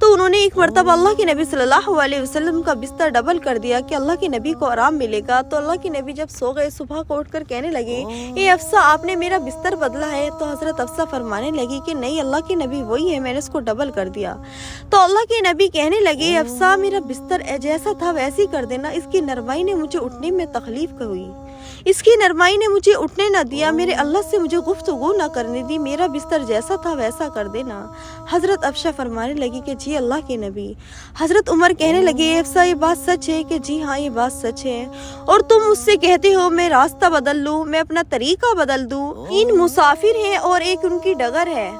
تو انہوں نے ایک مرتبہ اللہ کے نبی صلی اللہ علیہ وسلم کا بستر ڈبل کر دیا کہ اللہ کے نبی کو آرام ملے گا۔ تو اللہ کے نبی جب سو گئے، صبح کو اٹھ کر کہنے لگے اے افسا آپ نے میرا بستر بدلا ہے؟ تو حضرت افسا فرمانے لگی کہ نہیں اللہ کے نبی وہی ہے، میں نے اس کو ڈبل کر دیا۔ تو اللہ کے نبی کہنے لگے افسا میرا بستر جیسا تھا ویسے ہی کر دینا، اس کی نرمائی نے مجھے اٹھنے میں تکلیف ہوئی، اس کی نرمائی نے مجھے اٹھنے نہ دیا، میرے اللہ سے مجھے گفتگو نہ کرنے دی، میرا بستر جیسا تھا ویسا کر دینا۔ حضرت افسا فرمانے لگی کہ جی اللہ کے نبی۔ حضرت عمر کہنے لگے اے افسا یہ بات سچ ہے؟ کہ جی ہاں یہ بات سچ ہے، اور تم مجھ سے کہتے ہو میں راستہ بدل لوں، میں اپنا طریقہ بدل دوں۔ تین مسافر ہیں اور ایک ان کی ڈگر ہے،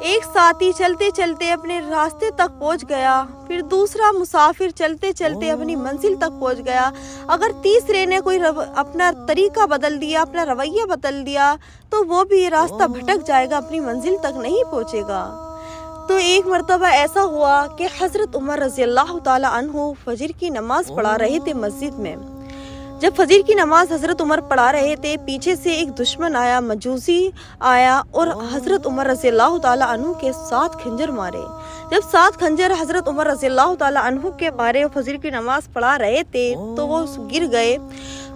ایک ساتھی چلتے چلتے اپنے راستے تک پہنچ گیا، پھر دوسرا مسافر چلتے چلتے اپنی منزل تک پہنچ گیا، اگر تیسرے نے کوئی اپنا طریقہ بدل دیا، اپنا رویہ بدل دیا تو وہ بھی راستہ بھٹک جائے گا، اپنی منزل تک نہیں پہنچے گا۔ تو ایک مرتبہ ایسا ہوا کہ حضرت عمر رضی اللہ تعالی عنہ فجر کی نماز پڑھا رہے تھے مسجد میں۔ جب فجر کی نماز حضرت عمر پڑھا رہے تھے، پیچھے سے ایک دشمن آیا، مجوسی آیا، اور حضرت عمر رضی اللہ تعالی عنہ کے 7 خنجر مارے۔ جب 7 خنجر حضرت عمر رضی اللہ تعالی عنہ کے مارے، فجر کی نماز پڑھا رہے تھے تو وہ گر گئے۔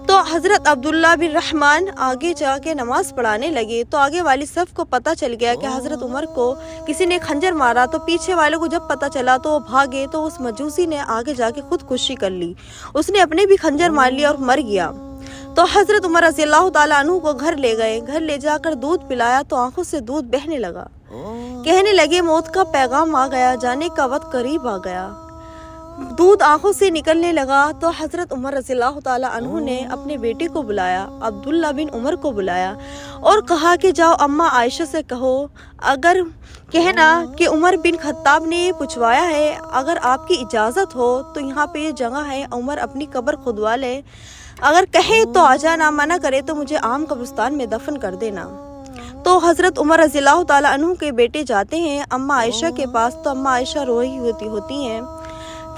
تو حضرت عبداللہ بن رحمان آگے جا کے نماز پڑھانے لگے، تو آگے والی صف کو پتہ چل گیا کہ حضرت عمر کو کسی نے خنجر مارا، تو پیچھے والوں کو جب پتہ چلا تو وہ بھاگے، تو اس مجوسی نے آگے جا کے خودکشی کر لی، اس نے اپنے بھی خنجر مار لیا اور مر گیا۔ تو حضرت عمر رضی اللہ تعالیٰ عنہ کو گھر لے گئے، گھر لے جا کر دودھ پلایا تو آنکھوں سے دودھ بہنے لگا، کہنے لگے موت کا پیغام آ گیا، جانے کا وقت قریب آ گیا۔ دودھ آنکھوں سے نکلنے لگا تو حضرت عمر رضی اللہ تعالیٰ عنہ نے اپنے بیٹے کو بلایا، عبداللہ بن عمر کو بلایا، اور کہا کہ جاؤ اماں عائشہ سے کہو، اگر کہنا کہ عمر بن خطاب نے یہ پوچھوایا ہے، اگر آپ کی اجازت ہو تو یہاں پہ یہ جگہ ہے، عمر اپنی قبر کھدوا لے، اگر کہے تو آ جانا، منع کرے تو مجھے عام قبرستان میں دفن کر دینا۔ تو حضرت عمر رضی اللہ تعالیٰ عنہ کے بیٹے جاتے ہیں اماں عائشہ کے پاس، تو اماں عائشہ رو رہی ہوتی ہیں،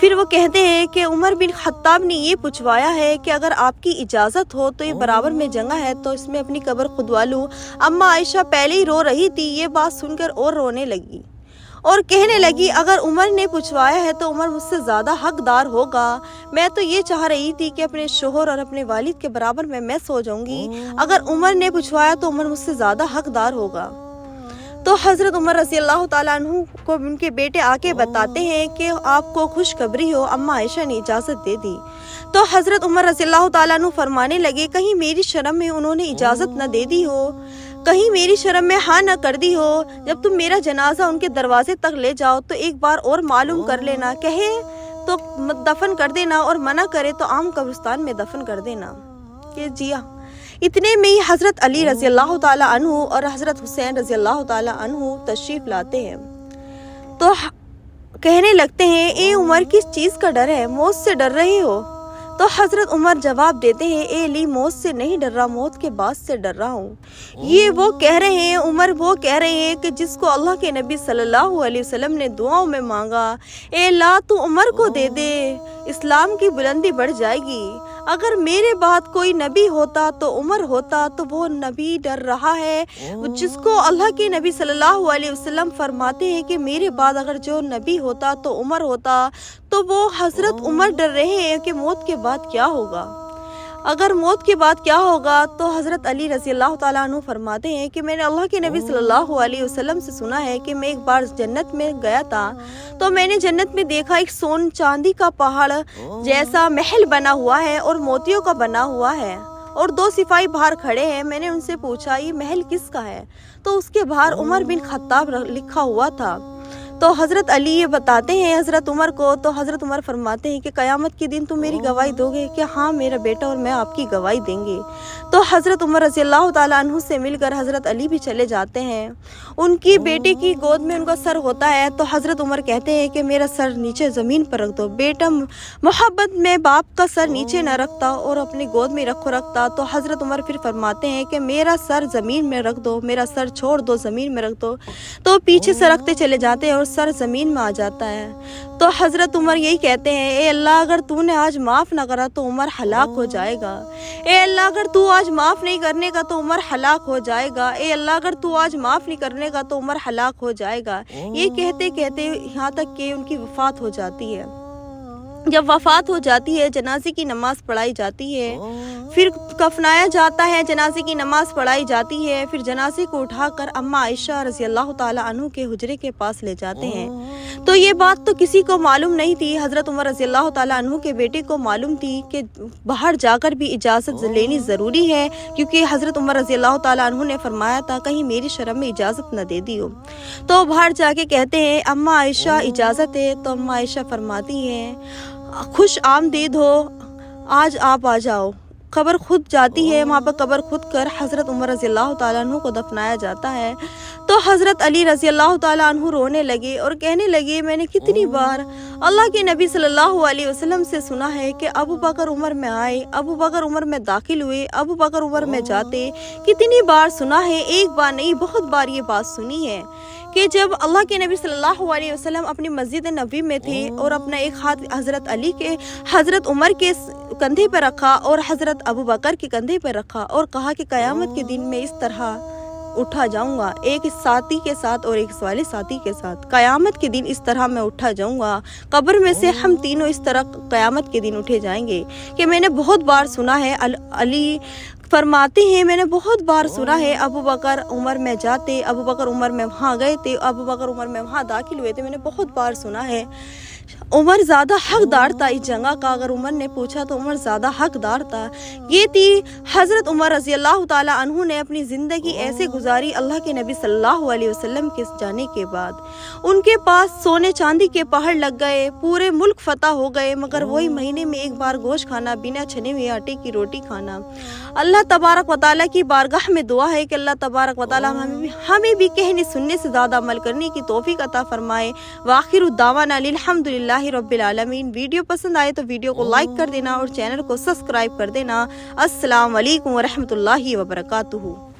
پھر وہ کہتے ہیں کہ عمر بن خطاب نے یہ پوچھوایا ہے کہ اگر آپ کی اجازت ہو تو یہ برابر میں جگہ ہے تو اس میں اپنی قبر کھدوا لوں۔ اماں عائشہ پہلے ہی رو رہی تھی، یہ بات سن کر اور رونے لگی اور کہنے لگی اگر عمر نے پوچھوایا ہے تو عمر مجھ سے زیادہ حقدار ہوگا، میں تو یہ چاہ رہی تھی کہ اپنے شوہر اور اپنے والد کے برابر میں سو جاؤں گی، اگر عمر نے پوچھوایا تو عمر مجھ سے زیادہ حقدار ہوگا۔ تو حضرت عمر رضی اللہ تعالیٰ عنہ کو ان کے بیٹے آ کے بتاتے ہیں کہ آپ کو خوشخبری ہو، اماں عائشہ نے اجازت دے دی۔ تو حضرت عمر رضی اللہ تعالیٰ عنہ فرمانے لگے کہیں میری شرم میں انہوں نے اجازت نہ دے دی ہو، کہیں میری شرم میں ہاں نہ کر دی ہو، جب تم میرا جنازہ ان کے دروازے تک لے جاؤ تو ایک بار اور معلوم کر لینا، کہے تو دفن کر دینا اور منع کرے تو عام قبرستان میں دفن کر دینا۔ کہ جی ہاں، اتنے میں ہی حضرت علی رضی اللہ تعالیٰ عنہ اور حضرت حسین رضی اللہ تعالیٰ عنہ تشریف لاتے ہیں، تو کہنے لگتے ہیں اے عمر کس چیز کا ڈر ہے، موت سے ڈر رہے ہو؟ تو حضرت عمر جواب دیتے ہیں اے علی موت سے نہیں ڈر رہا، موت کے بعد سے ڈر رہا ہوں۔ یہ وہ کہہ رہے ہیں، عمر وہ کہہ رہے ہیں کہ جس کو اللہ کے نبی صلی اللہ علیہ وسلم نے دعاؤں میں مانگا، اے اللہ تو عمر کو دے دے، اسلام کی بلندی بڑھ جائے گی۔ اگر میرے بعد کوئی نبی ہوتا تو عمر ہوتا، تو وہ نبی ڈر رہا ہے جس کو اللہ کے نبی صلی اللہ علیہ وسلم فرماتے ہیں کہ میرے بعد اگر جو نبی ہوتا تو عمر ہوتا، تو وہ حضرت عمر ڈر رہے ہیں کہ موت کے بعد کیا ہوگا۔ اگر موت کے بعد کیا ہوگا تو حضرت علی رضی اللہ تعالیٰ عنہ فرماتے ہیں کہ میں نے اللہ کے نبی صلی اللہ علیہ وسلم سے سنا ہے کہ میں ایک بار جنت میں گیا تھا، تو میں نے جنت میں دیکھا ایک سون چاندی کا پہاڑ جیسا محل بنا ہوا ہے اور موتیوں کا بنا ہوا ہے، اور 2 سپاہی باہر کھڑے ہیں۔ میں نے ان سے پوچھا یہ محل کس کا ہے، تو اس کے باہر عمر بن خطاب لکھا ہوا تھا۔ تو حضرت علی یہ بتاتے ہیں حضرت عمر کو، تو حضرت عمر فرماتے ہیں کہ قیامت کے دن تم میری گواہی دو گے؟ کہ ہاں میرا بیٹا اور میں آپ کی گواہی دیں گے۔ تو حضرت عمر رضی اللہ تعالیٰ عنہ سے مل کر حضرت علی بھی چلے جاتے ہیں، ان کی بیٹے کی گود میں ان کا سر ہوتا ہے، تو حضرت عمر کہتے ہیں کہ میرا سر نیچے زمین پر رکھ دو۔ بیٹا محبت میں باپ کا سر نیچے نہ رکھتا اور اپنی گود میں رکھتا، تو حضرت عمر پھر فرماتے ہیں کہ میرا سر زمین میں رکھ دو، میرا سر چھوڑ دو، زمین میں رکھ دو۔ تو پیچھے سے رکھتے چلے جاتے ہیں اور سر زمین میں آ جاتا ہے۔ تو حضرت عمر یہی کہتے ہیں، اے اللہ اگر تو نے آج معاف نہ کرا تو عمر ہلاک ہو جائے گا، اے اللہ اگر تو آج معاف نہیں کرنے کا تو عمر ہلاک ہو جائے گا، اے اللہ اگر تو آج معاف نہیں کرنے کا تو عمر ہلاک ہو جائے گا۔ یہ کہتے کہتے یہاں تک کہ ان کی وفات ہو جاتی ہے۔ جب وفات ہو جاتی ہے جنازے کی نماز پڑھائی جاتی ہے، پھر کفنایا جاتا ہے، جنازے کی نماز پڑھائی جاتی ہے، پھر جنازے کو اٹھا کر اماں عائشہ رضی اللہ تعالیٰ عنہ کے حجرے کے پاس لے جاتے ہیں۔ تو یہ بات تو کسی کو معلوم نہیں تھی، حضرت عمر رضی اللہ تعالیٰ عنہ کے بیٹے کو معلوم تھی کہ باہر جا کر بھی اجازت لینی ضروری ہے، کیونکہ حضرت عمر رضی اللہ تعالیٰ عنہ نے فرمایا تھا کہیں میری شرم میں اجازت نہ دے دیو۔ تو باہر جا کے کہتے ہیں اماں عائشہ اجازت ہے؟ تو اماں عائشہ فرماتی ہیں خوش آمدید ہو، آج آپ آ جاؤ۔ قبر خود جاتی ہے، وہاں پر قبر خود کر حضرت عمر رضی اللہ تعالیٰ عنہ کو دفنایا جاتا ہے۔ تو حضرت علی رضی اللہ تعالیٰ عنہ رونے لگے اور کہنے لگے میں نے کتنی بار اللہ کے نبی صلی اللہ علیہ وسلم سے سنا ہے کہ ابو بکر عمر میں آئے، ابو بکر عمر میں داخل ہوئے، ابو بکر عمر میں جاتے، کتنی بار سنا ہے، ایک بار نہیں بہت بار یہ بات سنی ہے کہ جب اللہ کے نبی صلی اللہ علیہ وسلم اپنی مسجد نبوی میں تھے اور اپنا ایک ہاتھ حضرت عمر کے کندھے پر رکھا اور حضرت ابو بکر کے کندھے پر رکھا اور کہا کہ قیامت کے دن میں اس طرح اٹھا جاؤں گا، ایک ساتھی کے ساتھ اور ایک والے ساتھی کے ساتھ، قیامت کے دن اس طرح میں اٹھا جاؤں گا، قبر میں سے ہم تینوں اس طرح قیامت کے دن اٹھے جائیں گے۔ کہ میں نے بہت بار سنا ہے، علی فرماتے ہیں میں نے بہت بار سنا ہے ابو بکر عمر میں جاتے، ابو بکر عمر میں وہاں گئے تھے، ابو بکر عمر میں وہاں داخل ہوئے تھے، میں نے بہت بار سنا ہے۔ عمر زیادہ حقدار تھا اس جگہ کا، اگر عمر نے پوچھا تو عمر زیادہ حقدار تھا۔ یہ تھی حضرت عمر رضی اللہ تعالیٰ عنہ نے اپنی زندگی ایسے گزاری اللہ کے نبی صلی اللہ علیہ وسلم کے جانے کے بعد۔ ان کے پاس سونے چاندی کے پہاڑ لگ گئے، پورے ملک فتح ہو گئے، مگر وہی مہینے میں ایک بار گوشت کھانا، بنا چھنے ہوئے آٹے کی روٹی کھانا۔ اللہ تبارک و تعالیٰ کی بارگاہ میں دعا ہے کہ اللہ تبارک و تعالیٰ ہمیں بھی کہنے سننے سے زیادہ عمل کرنے کی توفیق عطا فرمائے۔ وآخر دعوانا الحمدللہ رب العالمین۔ ویڈیو پسند آئے تو ویڈیو کو لائک کر دینا اور چینل کو سبسکرائب کر دینا۔ السلام علیکم ورحمۃ اللہ وبرکاتہ۔